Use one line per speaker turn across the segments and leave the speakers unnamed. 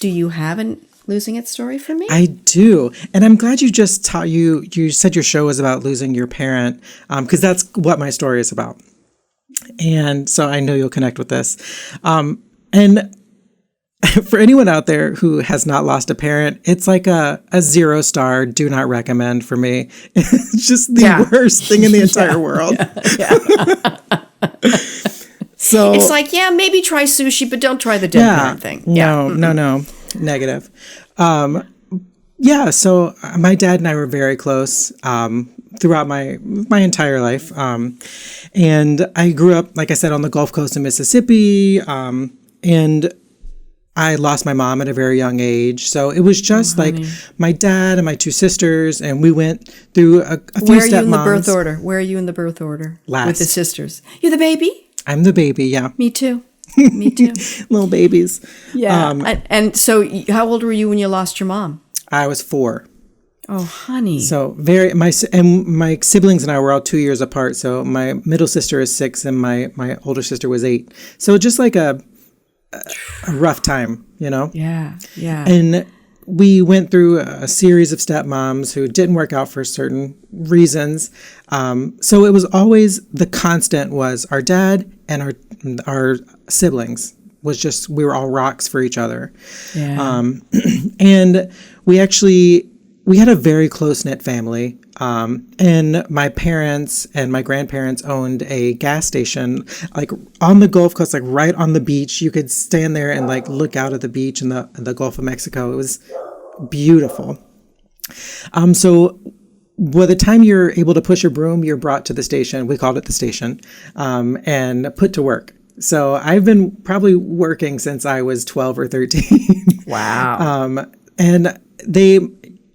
Do you have a losing it story for me?
I do. And I'm glad you just you said your show was about losing your parent, because that's what my story is about. And so I know you'll connect with this. And for anyone out there who has not lost a parent, it's like a 0-star, do not recommend for me. It's just the worst thing in the entire world. So
it's like, maybe try sushi, but don't try the dead parent thing.
No, negative. So my dad and I were very close throughout my entire life. And I grew up, like I said, on the Gulf Coast of Mississippi. And I lost my mom at a very young age. So it was just like my dad and my 2 sisters, and we went through a few stepmoms.
Where are you in the birth order? Where are you in the birth order?
Last.
With the sisters. You're the baby?
I'm the baby, yeah.
Me too. Me too.
Little babies.
Yeah. And so how old were you when you lost your mom?
I was 4.
Oh, honey.
So my siblings and I were all 2 years apart. So my middle sister is 6 and my older sister was 8. So just like a rough time, you know?
Yeah.
And we went through a series of stepmoms who didn't work out for certain reasons. So it was always, the constant was our dad and our siblings was just, we were all rocks for each other.
Yeah.
And we had a very close-knit family. And my parents and my grandparents owned a gas station, like on the Gulf Coast, like right on the beach. You could stand there and like look out at the beach in the Gulf of Mexico. It was beautiful. So by the time you're able to push a broom, you're brought to the station. We called it the station, and put to work. So I've been probably working since I was 12 or 13.
Wow.
And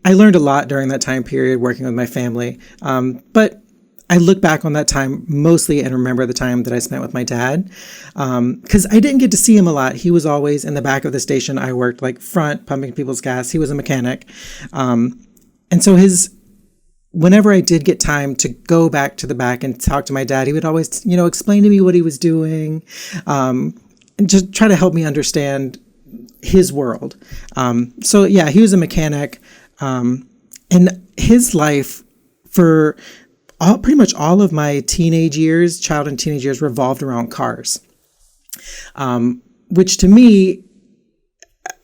I learned a lot during that time period working with my family. But I look back on that time mostly and remember the time that I spent with my dad. Because I didn't get to see him a lot. He was always in the back of the station. I worked like front, pumping people's gas. He was a mechanic. And so whenever I did get time to go back to the back and talk to my dad, he would always, explain to me what he was doing, and just try to help me understand his world. So yeah, he was a mechanic. And his life for pretty much all of my child and teenage years revolved around cars. Which to me,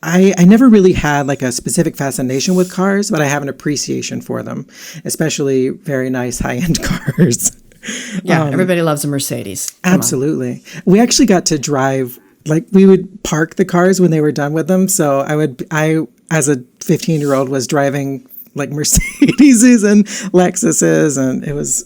I never really had like a specific fascination with cars, but I have an appreciation for them, especially very nice high-end cars.
Yeah, everybody loves a Mercedes.
Absolutely. We actually got to drive, like we would park the cars when they were done with them. So I as a 15-year-old was driving like Mercedeses and Lexuses, and it was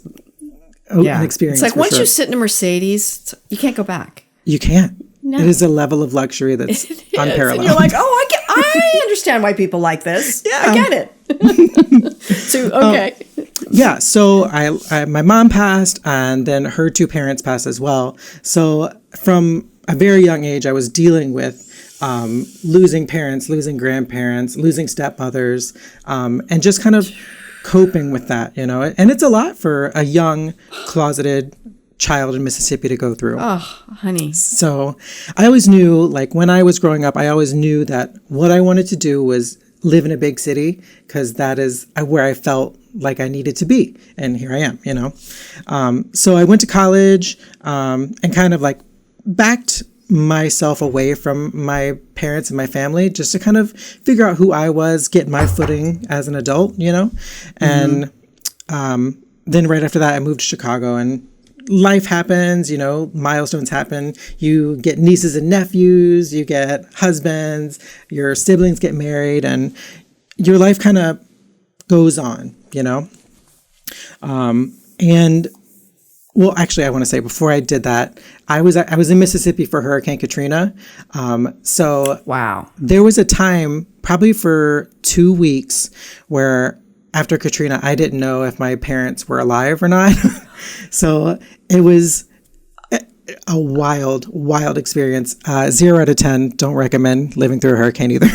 an experience.
It's like once you sit in a Mercedes, you can't go back.
You can't. No. It is a level of luxury that's unparalleled.
And you're like, I understand why people like this. Yeah, I get it. So okay.
So my mom passed, and then her 2 parents passed as well. So from a very young age, I was dealing with losing parents, losing grandparents, losing stepmothers, and just kind of coping with that, And it's a lot for a young, closeted child in Mississippi to go through.
Oh, honey.
So I always knew, like when I was growing up, I always knew that what I wanted to do was live in a big city, because that is where I felt like I needed to be. And here I am, So I went to college and kind of like backed myself away from my parents and my family just to kind of figure out who I was, get my footing as an adult, And then right after that, I moved to Chicago, and life happens, milestones happen. You get nieces and nephews, you get husbands, your siblings get married, and your life kind of goes on, And well, actually, I want to say before I did that, I was in Mississippi for Hurricane Katrina. So
wow,
there was a time probably for 2 weeks where after Katrina, I didn't know if my parents were alive or not. So it was a wild experience. 0 out of 10. Don't recommend living through a hurricane either.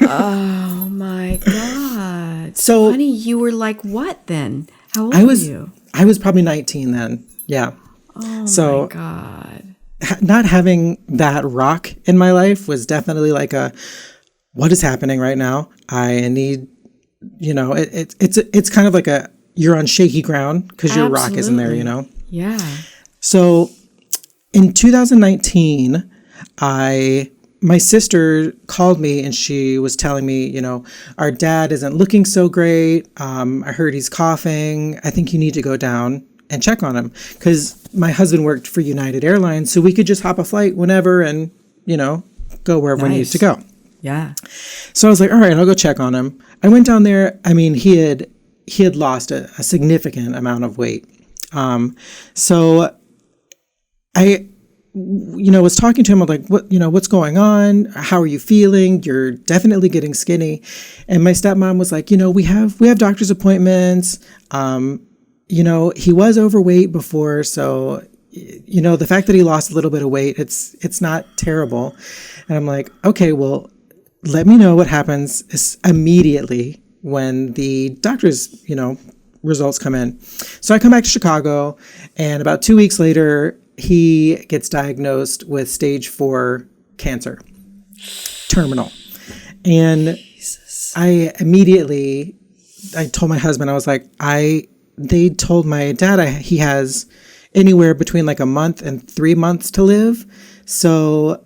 Oh my God.
So
honey, you were like what then? How old were you?
I was probably 19 then. Yeah.
Oh my God.
Not having that rock in my life was definitely like what is happening right now? I need, it's kind of like you're on shaky ground because your rock isn't there,
Yeah.
So in 2019, my sister called me and she was telling me, our dad isn't looking so great. I heard he's coughing. I think you need to go down and check on him, because my husband worked for United Airlines, so we could just hop a flight whenever and, go wherever we needed to go.
Yeah.
So I was like, all right, I'll go check on him. I went down there. I mean, he had lost a significant amount of weight. So I, was talking to him. I'm like, what's going on? How are you feeling? You're definitely getting skinny. And my stepmom was like, we have doctor's appointments. He was overweight before. So, the fact that he lost a little bit of weight, it's not terrible. And I'm like, okay, well, let me know what happens immediately when the doctor's, results come in. So I come back to Chicago, and about 2 weeks later, he gets diagnosed with stage 4 cancer, terminal. And Jesus. I told my husband, I was like, they told my dad he has anywhere between like a month and 3 months to live. So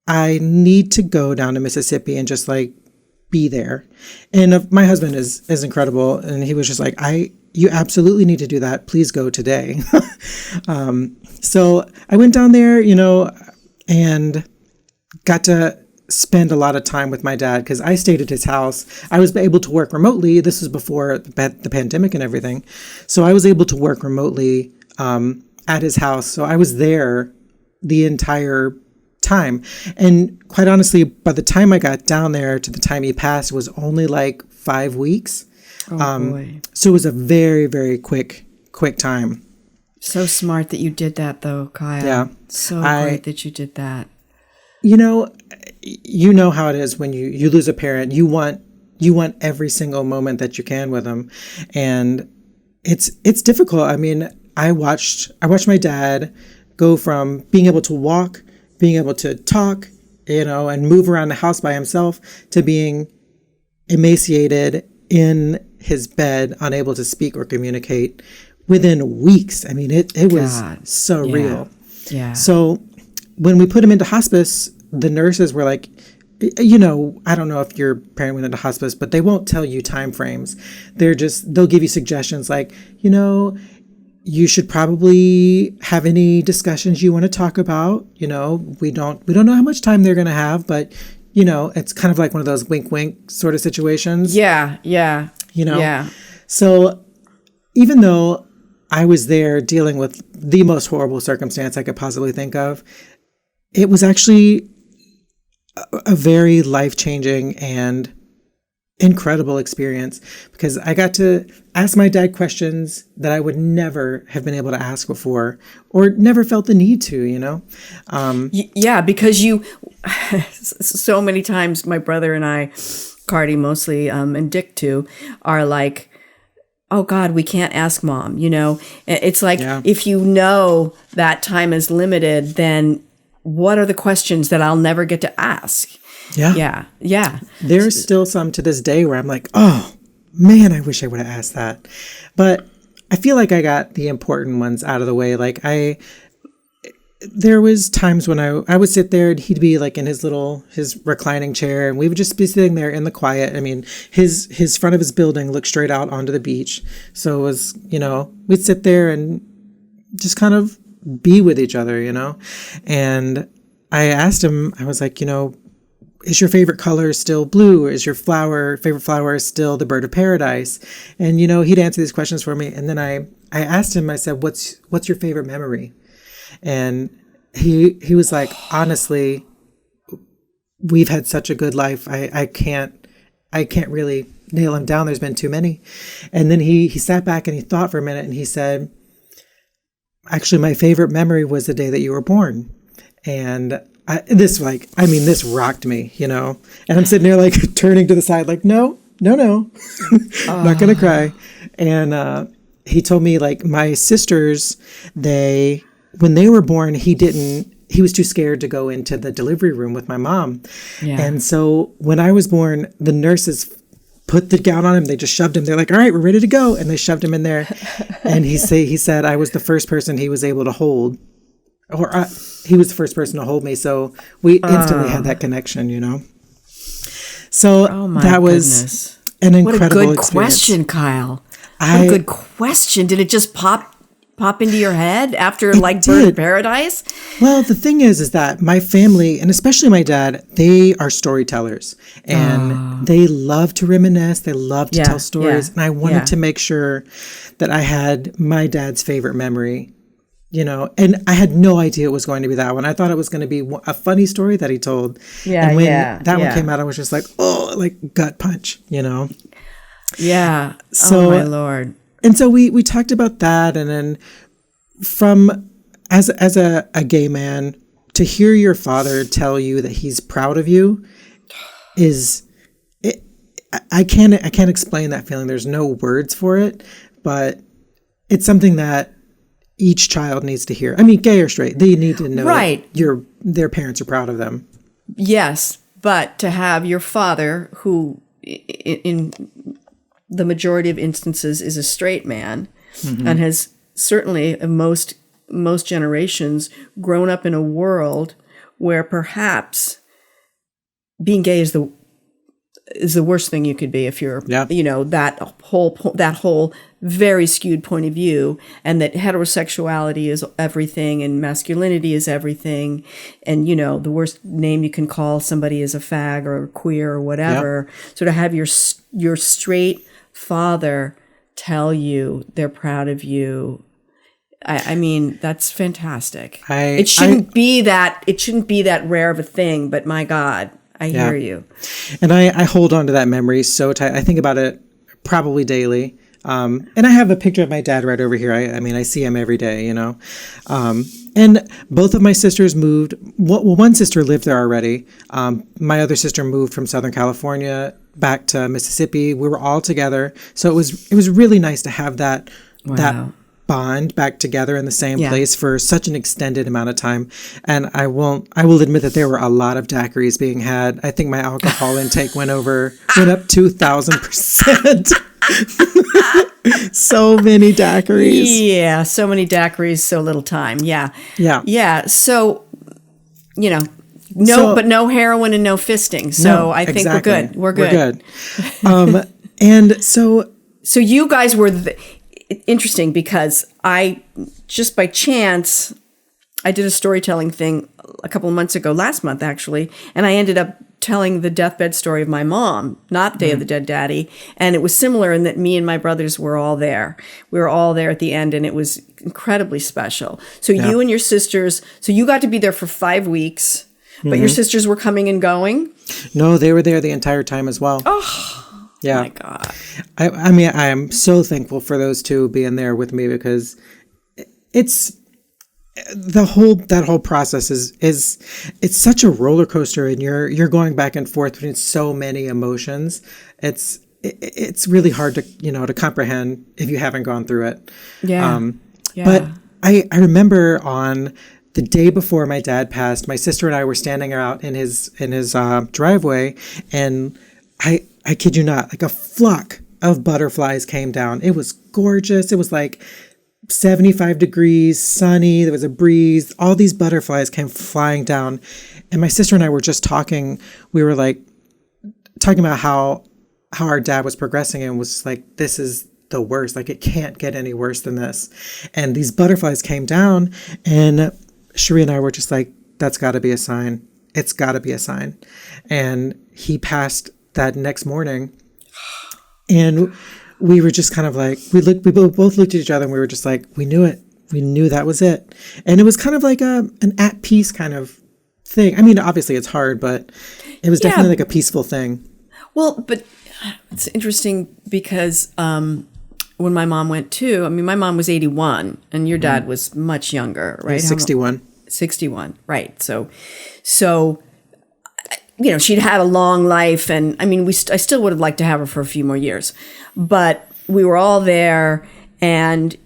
I need to go down to Mississippi and just like be there. And my husband is incredible. And he was just like, you absolutely need to do that. Please go today. So I went down there, and got to spend a lot of time with my dad because I stayed at his house. I was able to work remotely. This was before the pandemic and everything. So I was able to work remotely at his house. So I was there the entire time. And quite honestly, by the time I got down there to the time he passed, it was only like 5 weeks.
Boy.
So it was a very, very quick time.
So smart that you did that, though, Kyle.
Yeah.
So great that you did that.
You know how it is when you lose a parent. You want every single moment that you can with them, and it's difficult. I mean, I watched my dad go from being able to walk, being able to talk, and move around the house by himself, to being emaciated in his bed, unable to speak or communicate within weeks. I mean, it was so real.
Yeah.
So when we put him into hospice, the nurses were like, I don't know if your parent went into hospice, but they won't tell you time frames. They'll give you suggestions like, you should probably have any discussions you want to talk about. We don't know how much time they're going to have, but it's kind of like one of those wink, wink sort of situations.
Yeah. Yeah. Yeah.
So even though I was there dealing with the most horrible circumstance I could possibly think of, it was actually a very life-changing and incredible experience, because I got to ask my dad questions that I would never have been able to ask before, or never felt the need to,
Yeah, because so many times my brother and I, Cardi mostly, and Dick too, are like, oh God, we can't ask mom, It's like, if that time is limited, then what are the questions that I'll never get to ask? Yeah.
There's still some to this day where I'm like, oh man, I wish I would have asked that. But I feel like I got the important ones out of the way. Like there was times when I would sit there and he'd be like in his reclining chair, and we would just be sitting there in the quiet. I mean, his front of his building looked straight out onto the beach. So it was, we'd sit there and just kind of be with each other, And I asked him, I was like, is your favorite color still blue? Or is your favorite flower still the bird of paradise? And, he'd answer these questions for me. And then I asked him, I said, what's your favorite memory? And he was like, honestly, we've had such a good life. I can't really nail him down. There's been too many. And then he sat back and he thought for a minute, and he said, actually, my favorite memory was the day that you were born. And this rocked me, And I'm sitting there like turning to the side, like, no, I'm not going to cry. And he told me, like, my sisters, when they were born, he didn't he was too scared to go into the delivery room with my mom.
Yeah.
And so when I was born, the nurses put the gown on him. They just shoved him. They're like, all right, we're ready to go. And they shoved him in there. And he said I was the first person he was able to hold. Or he was the first person to hold me. So we instantly had that connection, you know. So that was an incredible experience.
What a good question, Kyle. What a good question. Did it just pop into your head after like Bird of Paradise?
Well, the thing is that my family, and especially my dad, they are storytellers, and they love to reminisce. They love to tell stories. And I wanted to make sure that I had my dad's favorite memory, you know, and I had no idea it was going to be that one. I thought it was going to be a funny story that he told.
Yeah.
And when that one came out, I was just like, oh, like gut punch, you know?
Yeah.
So,
oh my Lord.
And so we talked about that, and then from as a gay man, to hear your father tell you that he's proud of you I can't explain that feeling. There's no words for it, but it's something that each child needs to hear. I mean, gay or straight, they need to know that their parents are proud of them.
Yes, but to have your father, who in the majority of instances is a straight man, and has certainly in most generations grown up in a world where perhaps being gay is the worst thing you could be if you're you know, that whole very skewed point of view, and that heterosexuality is everything and masculinity is everything, and you know, the worst name you can call somebody is a fag or queer or whatever. So to have your straight father tell you they're proud of you, I mean, that's fantastic. It shouldn't be that rare of a thing, but my God, I hear you.
And I hold on to that memory so tight. I think about it probably daily. And I have a picture of my dad right over here. I mean, I see him every day, you know. And both of my sisters moved. Well, one sister lived there already. My other sister moved from Southern California back to Mississippi. We were all together. So it was really nice to have that bond back together in the same place for such an extended amount of time. And I will admit that there were a lot of daiquiris being had. I think my alcohol intake went up 2,000%. So many daiquiris.
Yeah, so many daiquiris, so little time. Yeah. So, you know, but no heroin and no fisting. So I think we're good.
And so
you guys were interesting, because I just by chance, I did a storytelling thing a couple of months ago, last month actually, and I ended up telling the deathbed story of my mom, not Day of the Dead Daddy. And it was similar in that me and my brothers were all there. We were all there at the end, and it was incredibly special. So you and your sisters, so you got to be there for 5 weeks, but your sisters were coming and going?
No, they were there the entire time as well.
Oh,
yeah.
My God.
I mean, I am so thankful for those two being there with me, because it's that whole process is it's such a roller coaster, and you're going back and forth between so many emotions. It's really hard to comprehend if you haven't gone through it. But I remember on the day before my dad passed, my sister and I were standing out in his driveway, and I kid you not, like a flock of butterflies came down. It was gorgeous. It was like 75 degrees, sunny. There was a breeze. All these butterflies came flying down. And my sister and I were just talking. We were like talking about how our dad was progressing, and was like, this is the worst. Like, it can't get any worse than this. And these butterflies came down, and Cherie and I were just like, that's got to be a sign. It's got to be a sign. And he passed that next morning, and we were just kind of like, we both looked at each other, and we were just like, we knew it. We knew that was it. And it was kind of like an at peace kind of thing. I mean, obviously it's hard, but it was definitely like a peaceful thing. Well,
but it's interesting because when my mom went too, I mean, my mom was 81 and your dad was much younger, right?
61.
61, right. So, you know, she'd had a long life, and I mean, I still would have liked to have her for a few more years, but we were all there, and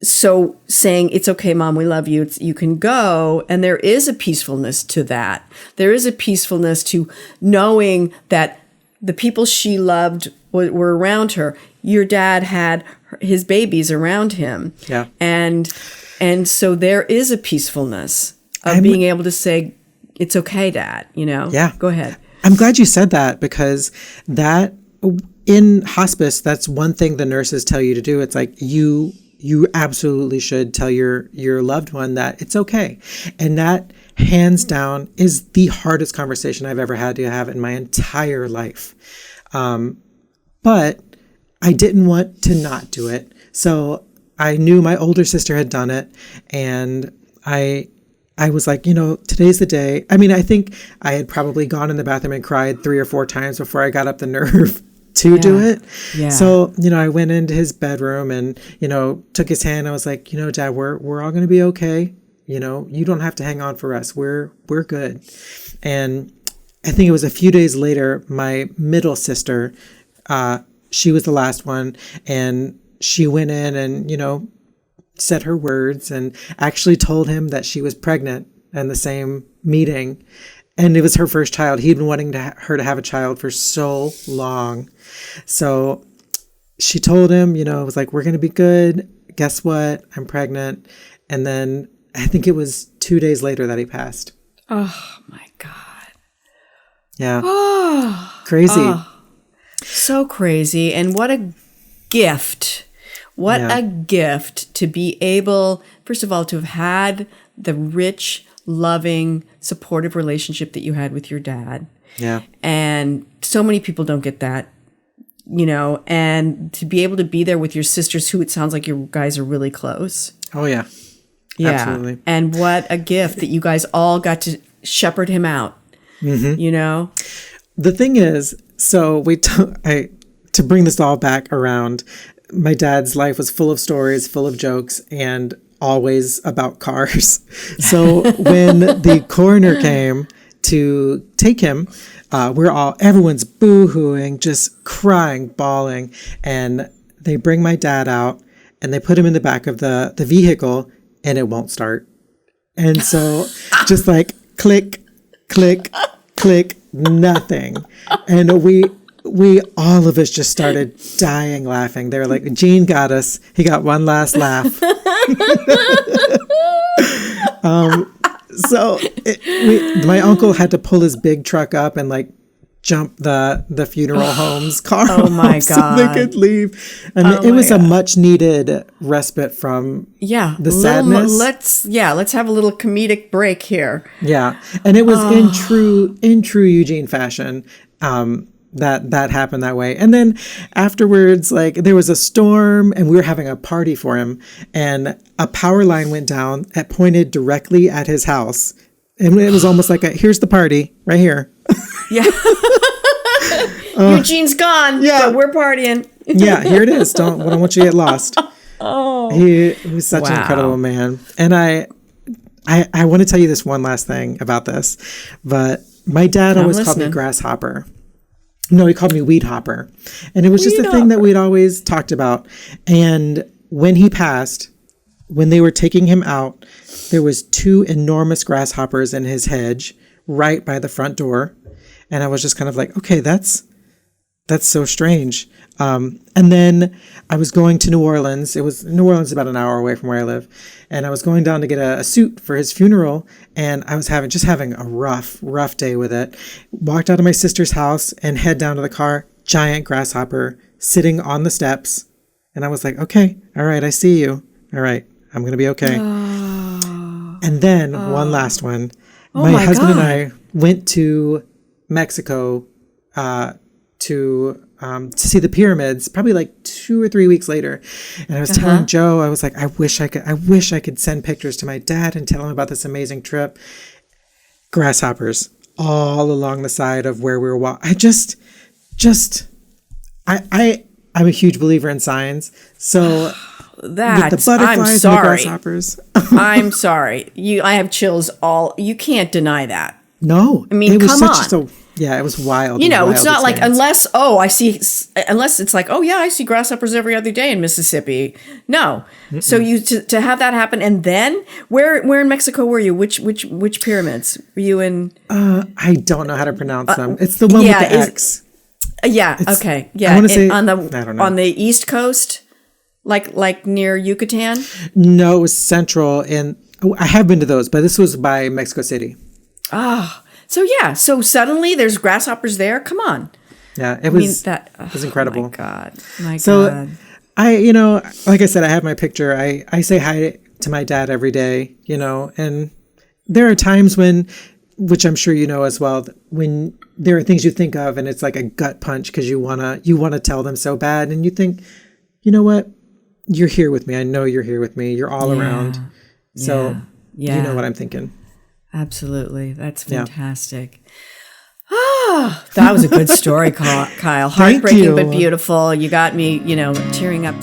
so saying, it's okay, Mom, we love you. You can go. And there is a peacefulness to that. There is a peacefulness to knowing that the people she loved were around her. Your dad had his babies around him.
Yeah.
And so there is a peacefulness of being able to say, it's okay, Dad,
Yeah.
Go ahead.
I'm glad you said that, because that in hospice, that's one thing the nurses tell you to do. It's like you absolutely should tell your loved one that it's okay. And that hands down is the hardest conversation I've ever had to have in my entire life. But I didn't want to not do it. So I knew my older sister had done it, and I was like, today's the day. I mean, I think I had probably gone in the bathroom and cried 3 or 4 times before I got up the nerve to do it.
Yeah.
So, I went into his bedroom and, took his hand. I was like, Dad, we're all going to be okay. You don't have to hang on for us. We're good. And I think it was a few days later, my middle sister, she was the last one, and she went in and, said her words and actually told him that she was pregnant in the same meeting. And it was her first child. He'd been wanting her to have a child for so long. So she told him, it was like, we're going to be good. Guess what? I'm pregnant. And then I think it was 2 days later that he passed.
Oh, my God.
Yeah.
Oh,
crazy.
So crazy. And what a gift. What a gift to be able, first of all, to have had the rich, loving, supportive relationship that you had with your dad.
Yeah.
And so many people don't get that, and to be able to be there with your sisters, who it sounds like you guys are really close.
Oh, yeah.
Yeah.
Absolutely.
And what a gift that you guys all got to shepherd him out,
The thing is, so to bring this all back around, my dad's life was full of stories, full of jokes, and always about cars. So when the coroner came to take him, everyone's boo-hooing, just crying, bawling. And they bring my dad out and they put him in the back of the vehicle, and it won't start. And so just like click, click, click, nothing. And we all of us just started dying laughing. They were like, Gene got us. He got one last laugh. So my uncle had to pull his big truck up and like jump the funeral home's car so they could leave. I mean, it was a much needed respite from the sadness.
Let's have a little comedic break here.
Yeah. And it was in true Eugene fashion. That happened that way. And then afterwards, like, there was a storm and we were having a party for him, and a power line went down that pointed directly at his house. And it was almost like here's the party right here.
Yeah. Eugene's gone.
Yeah.
But we're partying.
Yeah, here it is. Don't want you to get lost. Oh. He was such an incredible man. And I want to tell you this one last thing about this, but my dad always called me grasshopper. No, he called me weed hopper. And it was just a thing that we'd always talked about. And when he passed, when they were taking him out, there was 2 enormous grasshoppers in his hedge right by the front door. And I was just kind of like, okay, that's so strange. And then I was going to New Orleans. New Orleans is about an hour away from where I live. And I was going down to get a suit for his funeral. And I was having a rough day with it. Walked out of my sister's house and head down to the car. Giant grasshopper sitting on the steps. And I was like, okay, all right, I see you. All right, I'm going to be okay. And then one last one. My husband and I went to Mexico to see the pyramids, probably like 2 or 3 weeks later. And I was telling Joe, I was like, I wish I could send pictures to my dad and tell him about this amazing trip. Grasshoppers all along the side of where we were walking. I'm a huge believer in signs. So the butterflies
I'm
and the
sorry.
grasshoppers.
I'm sorry. I have chills you can't deny that.
No.
I mean,
it was
come
such
on.
Yeah, it was wild.
You know,
wild
it's not
experience.
like, unless it's like, oh yeah, I see grasshoppers every other day in Mississippi. No. Mm-mm. So to have that happen. And then where in Mexico were you? Which pyramids were you in?
I don't know how to pronounce them. It's the one with the X.
Yeah. Okay. Yeah.
I want to say
on
on
the East Coast, like near Yucatan.
No, it was central, and I have been to those, but this was by Mexico City.
Ah. So so suddenly there's grasshoppers there. Come on.
Yeah, it was incredible.
Oh my God. God.
So I, like I said, I have my picture. I say hi to my dad every day, and there are times when, which I'm sure you know as well, when there are things you think of and it's like a gut punch because you wanna tell them so bad, and you think, you know what, you're here with me. I know you're here with me. You're all around. So you know what I'm thinking.
Absolutely. That's fantastic. Ah, that was a good story, Kyle. Heartbreaking, but beautiful. You got me, tearing up.